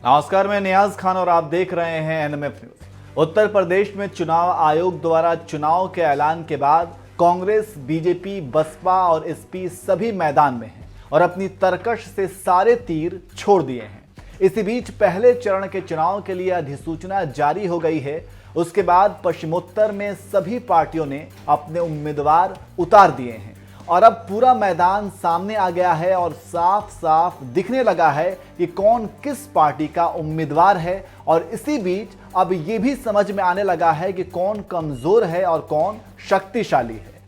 नमस्कार, मैं नियाज खान और आप देख रहे हैं एनएमएफ न्यूज। उत्तर प्रदेश में चुनाव आयोग द्वारा चुनाव के ऐलान के बाद कांग्रेस, बीजेपी, बसपा और एसपी सभी मैदान में हैं और अपनी तरकश से सारे तीर छोड़ दिए हैं। इसी बीच पहले चरण के चुनाव के लिए अधिसूचना जारी हो गई है। उसके बाद पश्चिमोत्तर में सभी पार्टियों ने अपने उम्मीदवार उतार दिए हैं और अब पूरा मैदान सामने आ गया है और साफ साफ दिखने लगा है कि कौन किस पार्टी का उम्मीदवार है। और इसी बीच अब ये भी समझ में आने लगा है कि कौन कमजोर है और कौन शक्तिशाली है।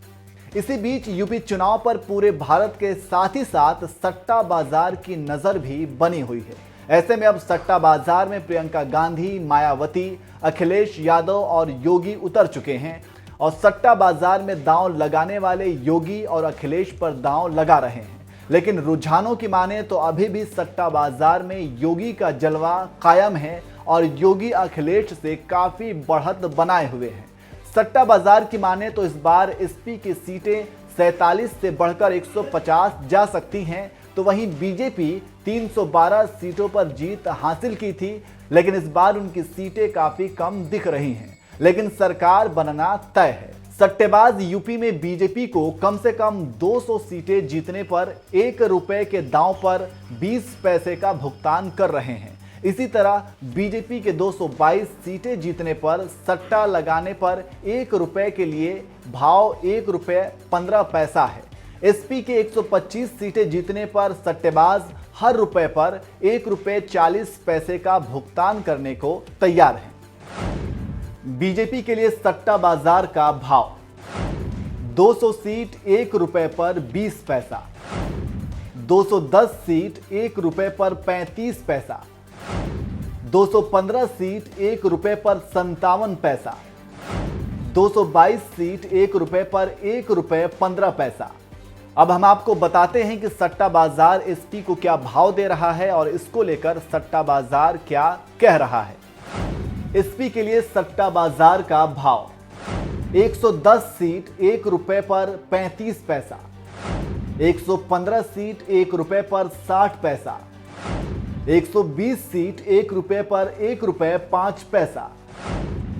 इसी बीच यूपी चुनाव पर पूरे भारत के साथ ही साथ सट्टा बाजार की नजर भी बनी हुई है। ऐसे में अब सट्टा बाजार में प्रियंका गांधी, मायावती, अखिलेश यादव और योगी उतर चुके हैं और सट्टा बाजार में दांव लगाने वाले योगी और अखिलेश पर दांव लगा रहे हैं। लेकिन रुझानों की माने तो अभी भी सट्टा बाजार में योगी का जलवा कायम है और योगी अखिलेश से काफी बढ़त बनाए हुए हैं। सट्टा बाजार की माने तो इस बार एसपी की सीटें 47 से बढ़कर 150 जा सकती हैं, तो वहीं बीजेपी 312 सीटों पर जीत हासिल की थी, लेकिन इस बार उनकी सीटें काफी कम दिख रही हैं। लेकिन सरकार बनना तय है। सट्टेबाज यूपी में बीजेपी को कम से कम 200 सीटें जीतने पर 1 रुपए के दांव पर 20 पैसे का भुगतान कर रहे हैं। इसी तरह बीजेपी के 222 सीटें जीतने पर सट्टा लगाने पर 1 रुपए के लिए भाव 1 रुपए 15 पैसा है। एसपी के 125 सीटें जीतने पर सट्टेबाज हर रुपए पर 1 रुपए 40 पैसे का भुगतान करने को तैयार है। बीजेपी के लिए सट्टा बाजार का भाव 200 सीट 1 रुपए पर 20 पैसा, 210 सीट 1 रुपए पर 35 पैसा, 215 सीट 1 रुपए पर 57 पैसा, 222 सीट 1 रुपए पर 1 रुपए 15 पैसा। अब हम आपको बताते हैं कि सट्टा बाजार एसपी को क्या भाव दे रहा है और इसको लेकर सट्टा बाजार क्या कह रहा है। एसपी के लिए सट्टा बाजार का भाव 110 सीट 1 रुपए पर 35 पैसा, 115 सीट 1 रुपए पर 60 पैसा, 120 सीट 1 रुपए पर 1 रुपए 5 पैसा,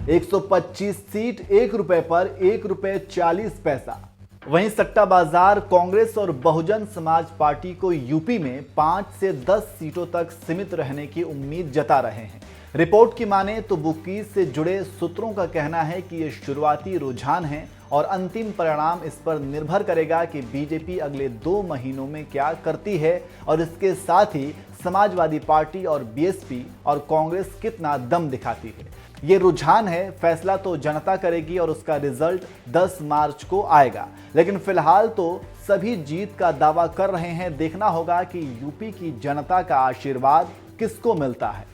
125 सीट 1 रुपए पर 1 रुपए 40 पैसा। वहीं सट्टा बाजार कांग्रेस और बहुजन समाज पार्टी को यूपी में 5 से 10 सीटों तक सीमित रहने की उम्मीद जता रहे हैं। रिपोर्ट की माने तो बुकीज से जुड़े सूत्रों का कहना है कि ये शुरुआती रुझान है और अंतिम परिणाम इस पर निर्भर करेगा कि बीजेपी अगले 2 महीनों में क्या करती है और इसके साथ ही समाजवादी पार्टी और बीएसपी और कांग्रेस कितना दम दिखाती है। ये रुझान है, फैसला तो जनता करेगी और उसका रिजल्ट 10 मार्च को आएगा। लेकिन फिलहाल तो सभी जीत का दावा कर रहे हैं। देखना होगा कि यूपी की जनता का आशीर्वाद किसको मिलता है।